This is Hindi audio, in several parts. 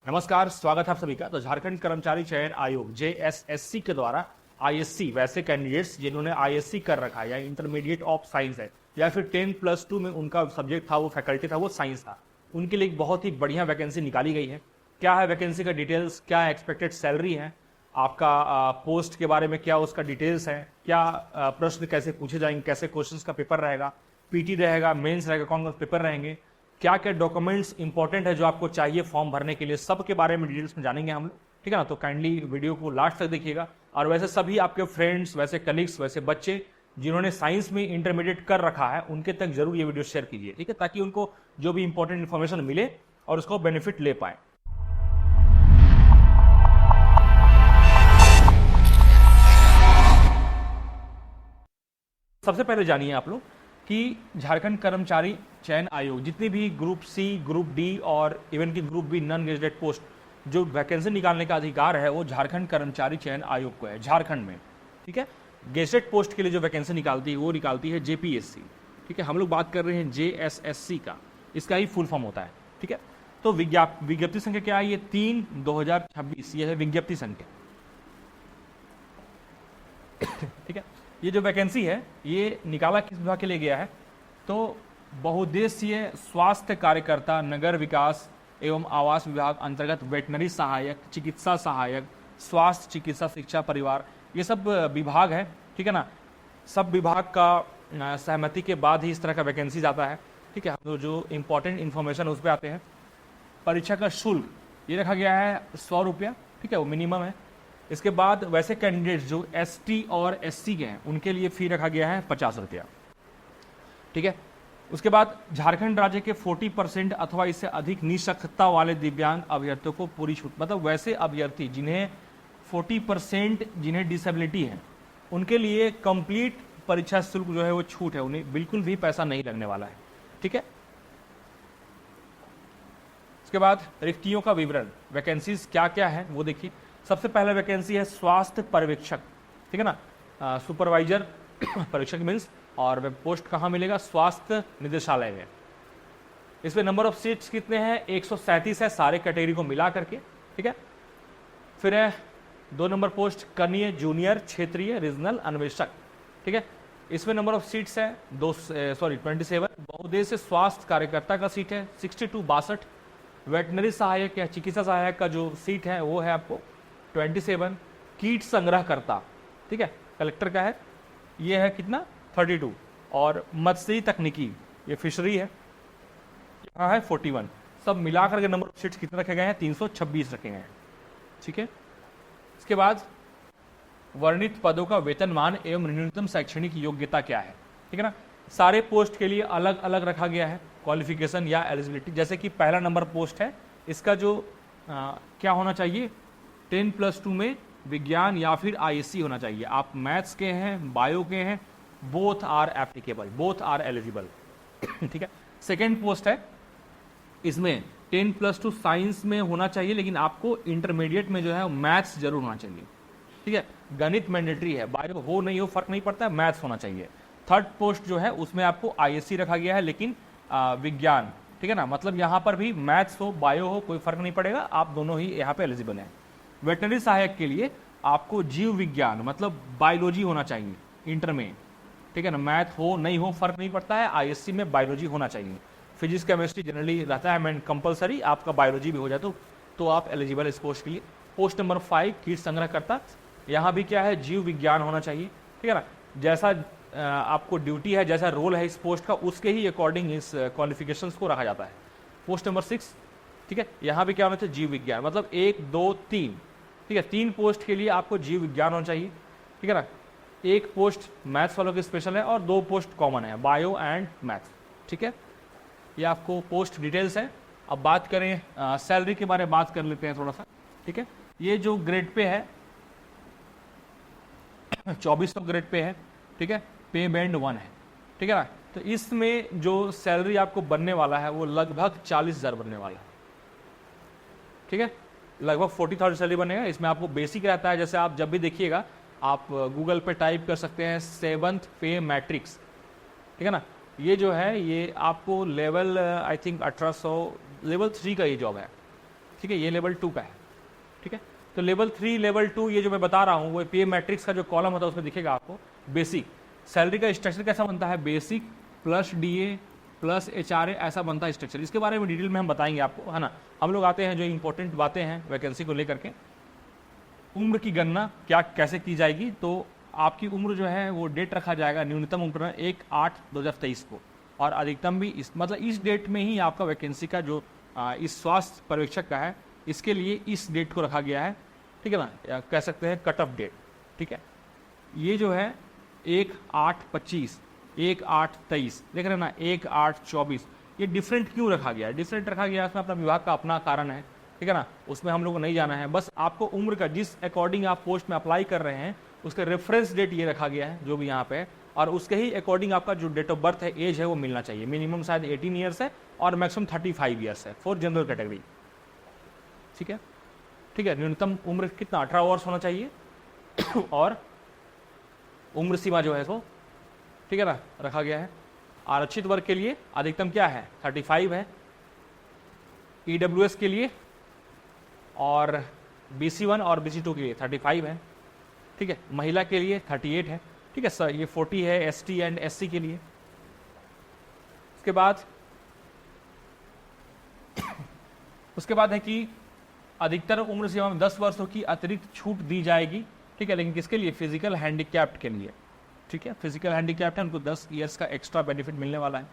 नमस्कार, स्वागत है आप सभी का। तो झारखंड कर्मचारी चयन आयोग जेएसएससी के द्वारा आईएससी वैसे कैंडिडेट्स जिन्होंने आईएससी कर रखा है या इंटरमीडिएट ऑफ साइंस है या फिर 10+2 में उनका सब्जेक्ट था, वो फैकल्टी था, वो साइंस था, उनके लिए एक बहुत ही बढ़िया वैकेंसी निकाली गई है। क्या है वैकेंसी का डिटेल्स, क्या एक्सपेक्टेड सैलरी है, आपका पोस्ट के बारे में क्या उसका डिटेल्स है, क्या प्रश्न कैसे पूछे जाएंगे, कैसे क्वेश्चंस का पेपर रहेगा, पीटी रहेगा, मेंस रहेगा, कौन कौन पेपर रहेंगे, क्या क्या डॉक्यूमेंट्स इंपॉर्टेंट है जो आपको चाहिए फॉर्म भरने के लिए, सब के बारे में डिटेल्स में जानेंगे हम लोग। ठीक है ना। तो काइंडली वीडियो को लास्ट तक देखिएगा। और वैसे सभी आपके फ्रेंड्स, वैसे कलीग्स, वैसे बच्चे जिन्होंने साइंस में इंटरमीडिएट कर रखा है उनके तक जरूर ये वीडियो शेयर कीजिए, ठीक है, ताकि उनको जो भी इंपॉर्टेंट इन्फॉर्मेशन मिले और उसको बेनिफिट ले पाए। सबसे पहले जानिए आप लोग कि झारखंड कर्मचारी चयन आयोग जितनी भी ग्रुप सी, ग्रुप डी और इवन की group B non gazetted post जो वैकेंसी निकालने का अधिकार है वो झारखंड कर्मचारी चयन आयोग को है, झारखंड में। ठीक है। गेजेटेड पोस्ट के लिए जो वैकेंसी निकालती है वो निकालती है जेपीएससी। ठीक है। हम लोग बात कर रहे हैं जेएसएससी का, इसका ही फुल फॉर्म होता है। ठीक है। तो विज्ञप्ति संख्या क्या है? ये 3/2026, ये है विज्ञप्ति संख्या। ठीक है। ये जो वैकेंसी है ये निकाला किस विभाग के लिए गया है? तो बहुउद्देशीय स्वास्थ्य कार्यकर्ता, नगर विकास एवं आवास विभाग अंतर्गत वेटनरी सहायक, चिकित्सा सहायक, स्वास्थ्य, चिकित्सा, शिक्षा, परिवार, ये सब विभाग है। ठीक है ना। सब विभाग का सहमति के बाद ही इस तरह का वैकेंसी आता है। ठीक है। हम लोग जो इंपॉर्टेंट इन्फॉर्मेशन उस पर आते हैं। परीक्षा का शुल्क ये रखा गया है 100 रुपया। ठीक है, वो मिनिमम है। इसके बाद वैसे कैंडिडेट्स जो एसटी और एससी के हैं उनके लिए फी रखा गया है 50 रुपया। ठीक है। उसके बाद झारखंड राज्य के 40% अथवा इससे अधिक निःशक्तता वाले दिव्यांग अभ्यर्थियों को पूरी छूट, मतलब वैसे अभ्यर्थी जिन्हें 40% जिन्हें डिसेबिलिटी है उनके लिए कंप्लीट परीक्षा शुल्क जो है वो छूट है, उन्हें बिल्कुल भी पैसा नहीं लगने वाला है। ठीक है। उसके बाद रिक्तियों का विवरण, वैकेंसीज क्या क्या है वो देखिए। सबसे पहला वैकेंसी है स्वास्थ्य पर्यवेक्षक। ठीक है ना, सुपरवाइजर परीक्षक मीन्स, और वह पोस्ट कहाँ मिलेगा? स्वास्थ्य निदेशालय में। इसमें नंबर ऑफ सीट्स कितने हैं? 137 है सारे कैटेगरी को मिला करके। ठीक है। फिर है 2 नंबर पोस्ट कनीय जूनियर क्षेत्रीय रीजनल अन्वेषक। ठीक है। इसमें नंबर ऑफ सीट्स है 27। बहुउद्देशीय स्वास्थ्य कार्यकर्ता का सीट है 62। वेटनरी सहायक या चिकित्सा सहायक का जो सीट है वो है आपको 27। कीट संग्रहकर्ता, ठीक है, कलेक्टर का है, ये है कितना? 32। और मत्स्य तकनीकी, ये फिशरी है, यहाँ है 41। सब मिलाकर के नंबर ऑफ सीट्स कितने रखे गए हैं? 326 रखे गए हैं। ठीक है। इसके बाद वर्णित पदों का वेतनमान एवं न्यूनतम शैक्षणिक योग्यता क्या है? ठीक है ना। सारे पोस्ट के लिए अलग अलग रखा गया है क्वालिफिकेशन या एलिजिबिलिटी। जैसे कि पहला नंबर पोस्ट है, इसका जो क्या होना चाहिए? 10+2 में विज्ञान या फिर आईएससी होना चाहिए। आप मैथ्स के हैं, बायो के हैं, both are applicable, both are eligible. ठीक है। सेकेंड पोस्ट है, इसमें 10+2 साइंस में होना चाहिए, लेकिन आपको इंटरमीडिएट में जो है मैथ्स जरूर होना चाहिए। ठीक है। गणित मैंडेटरी है, बायो हो नहीं हो फर्क नहीं पड़ता है, मैथ्स होना चाहिए। थर्ड पोस्ट जो है उसमें आपको आईएससी रखा गया है, लेकिन विज्ञान। ठीक है ना, मतलब यहाँ पर भी मैथ्स हो बायो हो कोई फर्क नहीं पड़ेगा, आप दोनों ही यहाँ पे एलिजिबल हैं। वेटनरी सहायक के लिए आपको जीव विज्ञान मतलब बायोलॉजी होना चाहिए इंटर में। ठीक है ना, मैथ हो नहीं हो फर्क नहीं पड़ता है, आईएससी में बायोलॉजी होना चाहिए। फिजिक्स केमिस्ट्री जनरली रहता है मैंने कंपलसरी, आपका बायोलॉजी भी हो जाए तो आप एलिजिबल इस पोस्ट के लिए। पोस्ट नंबर 5 कीट संग्रहकर्ता, यहाँ भी क्या है? जीव विज्ञान होना चाहिए। ठीक है ना। जैसा आपको ड्यूटी है, जैसा रोल है इस पोस्ट का, उसके ही अकॉर्डिंग इस क्वालिफिकेशंस को रखा जाता है। पोस्ट नंबर 6, ठीक है, यहाँ भी क्या होना चाहिए? जीव विज्ञान, मतलब 1, 2, 3। ठीक है, 3 पोस्ट के लिए आपको जीव विज्ञान होना चाहिए। ठीक है ना। 1 पोस्ट मैथ्स वालों की स्पेशल है और 2 पोस्ट कॉमन है, बायो एंड मैथ्स। ठीक है, ये आपको पोस्ट डिटेल्स है। अब बात करें सैलरी के बारे में, बात कर लेते हैं थोड़ा सा। ठीक है। ये जो ग्रेड पे है 2400 ग्रेड पे है। ठीक है। पे बैंड 1 है। ठीक है ना। तो इसमें जो सैलरी आपको बनने वाला है वो लगभग 40,000 बनने वाला है। ठीक है, लगभग 40,000 सैलरी बनेगा। इसमें आपको बेसिक रहता है, जैसे आप जब भी देखिएगा आप गूगल पे टाइप कर सकते हैं 7th पे मैट्रिक्स। ठीक है ना। ये जो है ये आपको लेवल आई थिंक 1800 लेवल 3 का ये जॉब है। ठीक है, ये लेवल 2 का है। ठीक है, तो लेवल 3 लेवल 2 ये जो मैं बता रहा हूँ वो पे मैट्रिक्स का जो कॉलम होता है उसमें दिखेगा आपको। बेसिक सैलरी का स्ट्रक्चर कैसा बनता है, basic plus DA plus HRA ऐसा बनता है स्ट्रक्चर। इसके बारे में डिटेल में हम बताएंगे आपको, है ना। हम लोग आते हैं जो इंपॉर्टेंट बातें हैं वैकेंसी को लेकर के। उम्र की गणना क्या कैसे की जाएगी, तो आपकी उम्र जो है वो डेट रखा जाएगा न्यूनतम उम्र 1/8/2023 को, और अधिकतम भी मतलब इस डेट में ही आपका वैकेंसी का जो इस स्वास्थ्य पर्यवेक्षक का है इसके लिए इस डेट को रखा गया है। ठीक है ना, या कह सकते हैं कट ऑफ डेट। ठीक है, ये जो है 1/8/25 1/8/23 देख रहे हैं ना, 1/8/24 ये डिफरेंट क्यों रखा गया है, डिफरेंट रखा गया है उसमें अपना विभाग का अपना कारण है। ठीक है ना, उसमें हम लोग को नहीं जाना है, बस आपको उम्र का जिस अकॉर्डिंग आप पोस्ट में अप्लाई कर रहे हैं उसका रेफरेंस डेट ये रखा गया है जो भी यहाँ पे है, और उसके ही अकॉर्डिंग आपका जो डेट ऑफ बर्थ है, एज है, वो मिलना चाहिए। मिनिमम शायद 18 ईयर्स है और मैक्सिमम 35 ईयर्स है फॉर जनरल कैटेगरी। ठीक है, ठीक है, न्यूनतम उम्र कितना 18 वर्ष होना चाहिए और उम्र सीमा जो है सो ठीक है ना रखा गया है। आरक्षित वर्ग के लिए अधिकतम क्या है 35 है, ईडब्ल्यूएस के लिए और BC1 और BC2 के लिए 35 है। ठीक है, महिला के लिए 38 है। ठीक है सर, ये 40 है ST एंड SC के लिए। उसके बाद है कि अधिकतर उम्र सीमा में 10 वर्षों की अतिरिक्त छूट दी जाएगी। ठीक है, लेकिन किसके लिए, फिजिकल हैंडीकैप्ड के लिए। ठीक है, फिजिकल हैंडीकैप्ड है उनको 10 ईयर्स का एक्स्ट्रा बेनिफिट मिलने वाला है।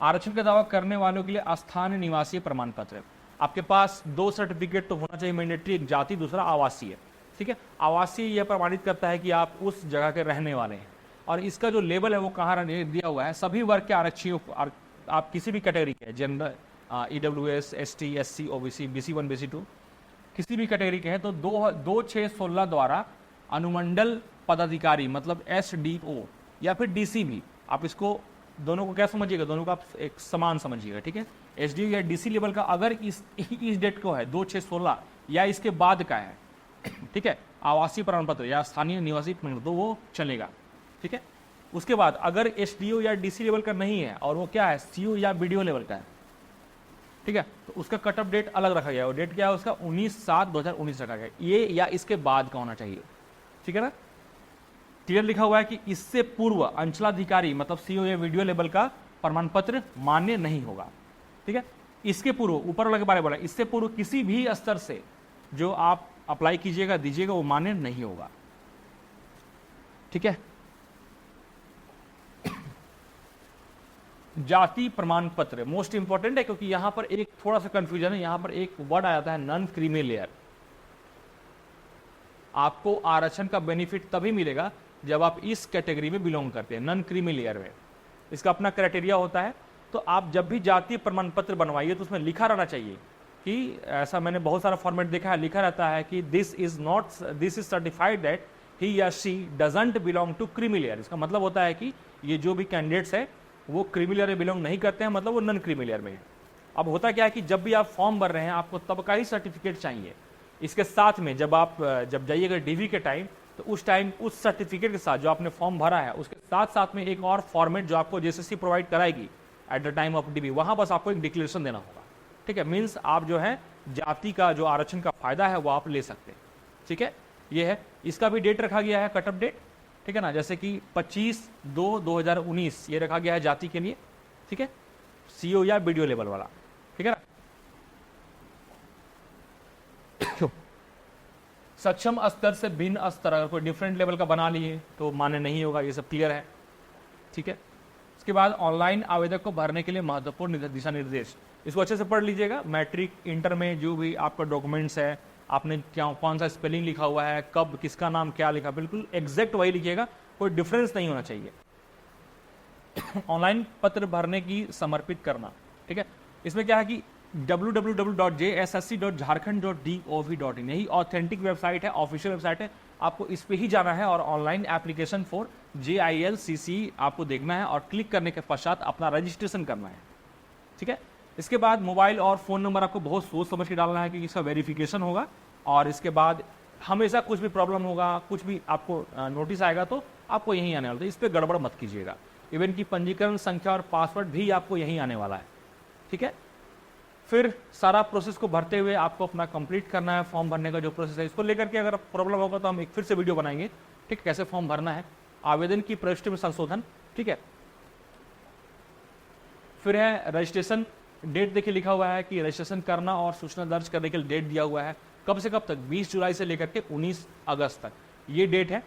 आरक्षण का दावा करने वालों के लिए स्थानीय निवासी प्रमाण पत्र, आपके पास 2 सर्टिफिकेट तो होना चाहिए मैंडेटरी, एक जाति दूसरा आवासीय। ठीक है, आवासीय यह प्रमाणित करता है कि आप उस जगह के रहने वाले हैं, और इसका जो लेवल है वो कहाँ दिया हुआ है, सभी वर्ग के आरक्षियों आप किसी भी कैटेगरी के, general, EWS ST SC OBC BC1 BC2 किसी भी कैटेगरी के हैं, तो 2616 द्वारा अनुमंडल पदाधिकारी मतलब SDO या फिर DC भी, आप इसको दोनों को क्या समझिएगा, दोनों को आप एक समान समझिएगा। ठीक है, SDO या DC लेवल का अगर इस डेट को है 2616 या इसके बाद का है, ठीक है, आवासीय प्रमाण पत्र या स्थानीय निवासी प्रमाण तो वो चलेगा। ठीक है, उसके बाद अगर SDO या DC लेवल का नहीं है और वो क्या है CO या BDO लेवल का है, ठीक है, तो उसका कट ऑफ डेट अलग रखा गया है। वो डेट क्या है उसका 19/7/2019 रखा गया, ये या इसके बाद का होना चाहिए। ठीक है ना, क्लियर लिखा हुआ है कि इससे पूर्व अंचलाधिकारी मतलब CO या BDO लेवल का प्रमाण पत्र मान्य नहीं होगा। ठीक है, इसके पूर्व ऊपर वाले के बारे में बोला, इससे पूर्व किसी भी स्तर से जो आप अप्लाई कीजिएगा दीजिएगा वो मान्य नहीं होगा। ठीक है, जाति प्रमाण पत्र मोस्ट इंपॉर्टेंट है, क्योंकि यहां पर एक थोड़ा सा कंफ्यूजन है, यहां पर एक वर्ड आ जाता है नॉन क्रीमी लेयर। आपको आरक्षण का बेनिफिट तभी मिलेगा जब आप इस कैटेगरी में बिलोंग करते हैं, नॉन क्रीमी लेयर में। इसका अपना क्राइटेरिया होता है, तो आप जब भी जातीय प्रमाण पत्र बनवाइए तो उसमें लिखा रहना चाहिए कि, ऐसा मैंने बहुत सारा फॉर्मेट देखा है, लिखा रहता है कि this is certified that he या she doesn't belong to creamy layer. इसका मतलब होता है कि ये जो भी कैंडिडेट्स है वो क्रीमी लेयर में बिलोंग नहीं करते हैं, मतलब वो नॉन क्रीमी लेयर में है। अब होता क्या है कि जब भी आप फॉर्म भर रहे हैं आपको तब का ही सर्टिफिकेट चाहिए। इसके साथ में जब जाइएगा DV के टाइम, तो उस टाइम उस सर्टिफिकेट के साथ जो आपने फॉर्म भरा है उसके साथ साथ में एक और फॉर्मेट जो आपको JSSC प्रोवाइड कराएगी at the time of DV, वहां बस आपको एक डिक्लेरेशन देना होगा। ठीक है, मीन्स आप जो है जाति का जो आरक्षण का फायदा है वो आप ले सकते हैं। ठीक है, ये है, इसका भी डेट रखा गया है कट ऑफ डेट। ठीक है ना, जैसे कि 25/2/2019 ये रखा गया है जाति के लिए। ठीक है, CO या BDO लेवल वाला। ठीक है ना, सक्षम स्तर से भिन्न स्तर अगर कोई डिफरेंट लेवल का बना लिए तो मान्य नहीं होगा, ये सब क्लियर है। ठीक है, इसके बाद ऑनलाइन आवेदक को भरने के लिए महत्वपूर्ण दिशा निर्देश, इसको अच्छे से पढ़ लीजिएगा। मैट्रिक इंटर में जो भी आपका डॉक्यूमेंट्स है, आपने क्या कौन सा स्पेलिंग लिखा हुआ है, कब किसका नाम क्या लिखा, बिल्कुल एग्जैक्ट वही लिखिएगा, कोई डिफरेंस नहीं होना चाहिए। ऑनलाइन पत्र भरने की समर्पित करना। ठीक है, इसमें क्या है कि www.jssc.jharkhand.gov.in यही ऑथेंटिक वेबसाइट है, ऑफिशियल वेबसाइट है, आपको इस पे ही जाना है और ऑनलाइन एप्लीकेशन फॉर JILCC आपको देखना है और क्लिक करने के पश्चात अपना रजिस्ट्रेशन करना है। ठीक है, इसके बाद मोबाइल और फ़ोन नंबर आपको बहुत सोच समझ के डालना है कि इसका वेरिफिकेशन होगा, और इसके बाद हमेशा कुछ भी प्रॉब्लम होगा, कुछ भी आपको नोटिस आएगा तो आपको यहीं आने वाला है, इस पर गड़बड़ मत कीजिएगा। इवन की पंजीकरण संख्या और पासवर्ड भी आपको यहीं आने वाला है। ठीक है, फिर सारा प्रोसेस को भरते हुए आपको अपना कंप्लीट करना है, फॉर्म भरने का जो प्रोसेस है। इसको लेकर के अगर प्रॉब्लम होगा तो हम एक फिर से वीडियो बनाएंगे, ठीक है, कैसे फॉर्म भरना है, आवेदन की प्रविष्टि में संशोधन, ठीक है। फिर है रजिस्ट्रेशन, डेट देखिए लिखा हुआ है कि रजिस्ट्रेशन करना और सूचना दर्ज करने के लिए डेट दिया हुआ है, कब से कब तक, 20 जुलाई से लेकर के 19 अगस्त तक, ये डेट है,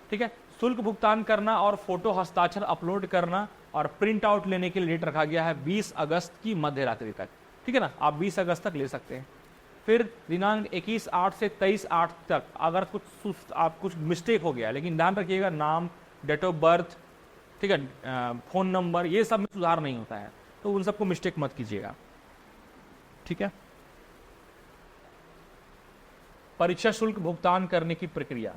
ठीक है। शुल्क भुगतान करना और फोटो हस्ताक्षर अपलोड करना और प्रिंट आउट लेने के लिए डेट रखा गया है 20 अगस्त की मध्य रात्रि तक, ठीक है ना, आप 20 अगस्त तक ले सकते हैं। फिर दिनांक 21/8 से 23/8 तक अगर कुछ मिस्टेक हो गया, लेकिन ध्यान रखिएगा नाम, डेट ऑफ बर्थ, ठीक है, फोन नंबर, ये सब में सुधार नहीं होता है, तो उन सबको मिस्टेक मत कीजिएगा, ठीक है। परीक्षा शुल्क भुगतान करने की प्रक्रिया,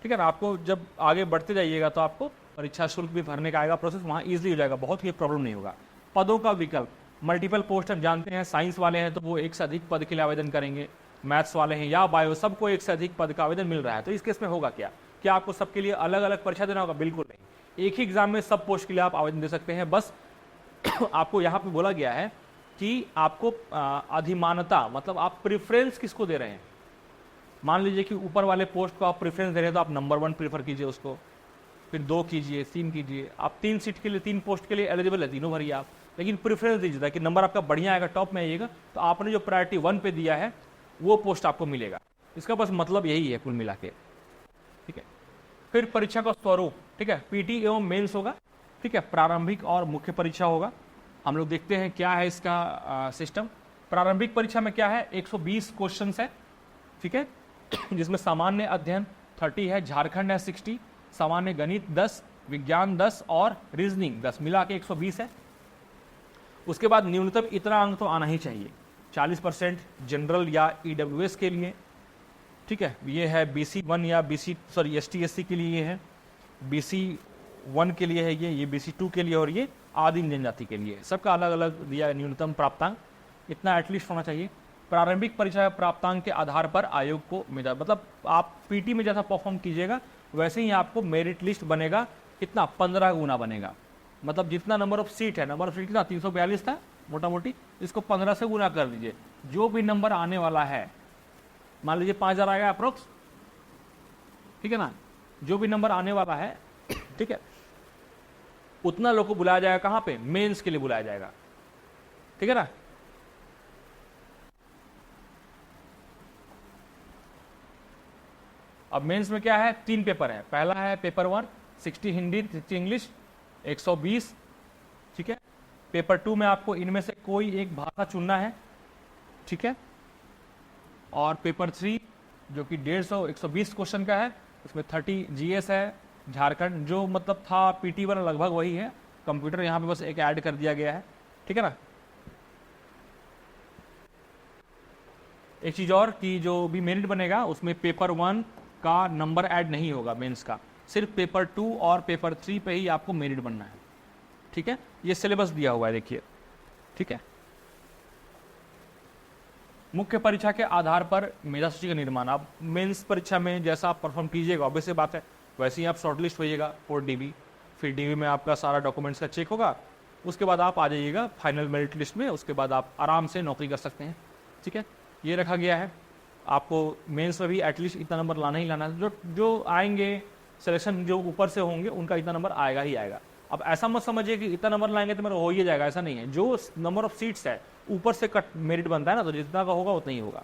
ठीक है ना, आपको जब आगे बढ़ते जाइएगा तो आपको परीक्षा शुल्क भी भरने का आएगा प्रोसेस, वहाँ इजीली हो जाएगा, बहुत ही प्रॉब्लम नहीं होगा। पदों का विकल्प, मल्टीपल पोस्ट हम जानते हैं, साइंस वाले हैं तो वो एक से अधिक पद के लिए आवेदन करेंगे, मैथ्स वाले हैं या बायो, सबको एक से अधिक पद का आवेदन मिल रहा है, तो इस केस में होगा क्या आपको सबके लिए अलग अलग परीक्षा देना होगा? बिल्कुल नहीं, एक ही एग्जाम में सब पोस्ट के लिए आप आवेदन दे सकते हैं। बस आपको यहाँ पे बोला गया है कि आपको अधिमानता, मतलब आप प्रेफरेंस किसको दे रहे हैं। मान लीजिए कि ऊपर वाले पोस्ट को आप प्रेफरेंस दे रहे हैं तो आप नंबर 1 प्रीफर कीजिए उसको, फिर 2 कीजिए, 3 कीजिए। आप 3 सीट के लिए, 3 पोस्ट के लिए एलिजिबल है, तीनों भरिए आप, लेकिन प्रेफरेंस दीजिए ताकि नंबर आपका बढ़िया आएगा, टॉप में आइएगा, तो आपने जो प्रायोरिटी 1 पे दिया है वो पोस्ट आपको मिलेगा। इसका बस मतलब यही है कुल मिला के, ठीक है। फिर परीक्षा का स्वरूप, ठीक है, पीटी एवं मेंस होगा, ठीक है, प्रारंभिक और मुख्य परीक्षा होगा। हम लोग देखते हैं क्या है इसका सिस्टम। प्रारंभिक परीक्षा में क्या है, 120 क्वेश्चन है, ठीक है, जिसमें सामान्य अध्ययन 30 है, झारखंड है 60, सामान्य गणित 10, विज्ञान 10 और रीजनिंग 10, मिला के 120 है। उसके बाद न्यूनतम इतना अंक तो आना ही चाहिए, 40% जनरल या ईडब्ल्यूएस के लिए, ठीक है, ये है BC1 या ST/SC के लिए है, BC1 के लिए है ये BC2 के लिए और ये आदिम जनजाति के लिए, सबका अलग अलग दिया न्यूनतम प्राप्तांक, इतना एटलीस्ट होना चाहिए। प्रारंभिक परीक्षा प्राप्तांक के आधार पर आयोग को मिला, मतलब आप पीटी में जैसा परफॉर्म कीजिएगा वैसे ही आपको मेरिट लिस्ट बनेगा, कितना, 15 गुना बनेगा। मतलब जितना नंबर ऑफ सीट है, नंबर ऑफ सीट कितना 342 था मोटा मोटी, इसको 15 से गुना कर दीजिए, जो भी नंबर आने वाला है, मान लीजिए 5000 आएगा अप्रोक्स, ठीक है ना, जो भी नंबर आने वाला है, ठीक है, उतना लोग को बुलाया जाएगा, कहां पे, मेंस के लिए बुलाया जाएगा, ठीक है ना। अब मेंस में क्या है, 3 पेपर है, पहला है पेपर 1 60 हिंदी 60 इंग्लिश 120, ठीक है। पेपर 2 में आपको इनमें से कोई एक भाषा चुनना है, ठीक है। और पेपर 3 जो कि 120 क्वेश्चन का है, उसमें 30 जीएस है, झारखंड जो मतलब था पीटी वाला लगभग वही है, कंप्यूटर यहाँ पे बस एक ऐड कर दिया गया है, ठीक है ना। एक चीज और कि जो भी मेरिट बनेगा उसमें पेपर 1 का नंबर ऐड नहीं होगा मेंस का, सिर्फ पेपर 2 और पेपर 3 पे ही आपको मेरिट बनना है, ठीक है। ये सिलेबस दिया हुआ है देखिए, ठीक है। मुख्य परीक्षा के आधार पर मेधा सूची का निर्माण, आप मेंस परीक्षा में जैसा आप परफॉर्म कीजिएगा ऑब्वियस बात है वैसे ही आप शॉर्टलिस्ट होइएगा फॉर डीबी, फिर डीबी में आपका सारा डॉक्यूमेंट्स का चेक होगा, उसके बाद आप आ जाइएगा फाइनल मेरिट लिस्ट में, उसके बाद आप आराम से नौकरी कर सकते हैं, ठीक है। ये रखा गया है, आपको मेंस में भी एटलीस्ट इतना नंबर लाना ही लाना है, जो आएंगे सिलेक्शन जो ऊपर से होंगे उनका इतना नंबर आएगा ही आएगा। अब ऐसा मत समझिए कि इतना नंबर लाएंगे तो मेरा हो ही जाएगा, ऐसा नहीं है, जो नंबर ऑफ सीट्स है ऊपर से कट मेरिट बनता है ना, तो जितना का होगा उतना ही होगा,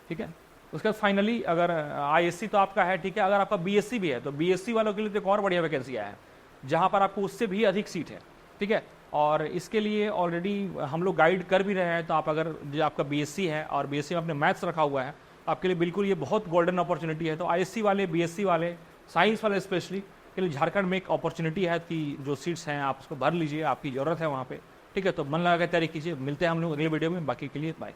ठीक है। उसके बाद फाइनली अगर ISC तो आपका है, ठीक है, अगर आपका BSc भी है तो BSc वालों के लिए तो एक और बढ़िया वैकेंसी है जहां पर आपको उससे भी अधिक सीट है, ठीक है। और इसके लिए ऑलरेडी हम लोग गाइड कर भी रहे हैं, तो आप अगर जो आपका BSc है और BSc में आपने मैथ्स रखा हुआ है, आपके लिए बिल्कुल ये बहुत गोल्डन अपॉर्चुनिटी है। तो ISC वाले, BSc वाले, साइंस वाले स्पेशली के लिए झारखंड में एक अपॉर्चुनिटी है कि जो सीट्स हैं आप उसको भर लीजिए, आपकी ज़रूरत है वहाँ पे, ठीक है। तो मन लगा के तैयारी कीजिए, मिलते हैं हम लोग अगले वीडियो में, बाकी के लिए बाय।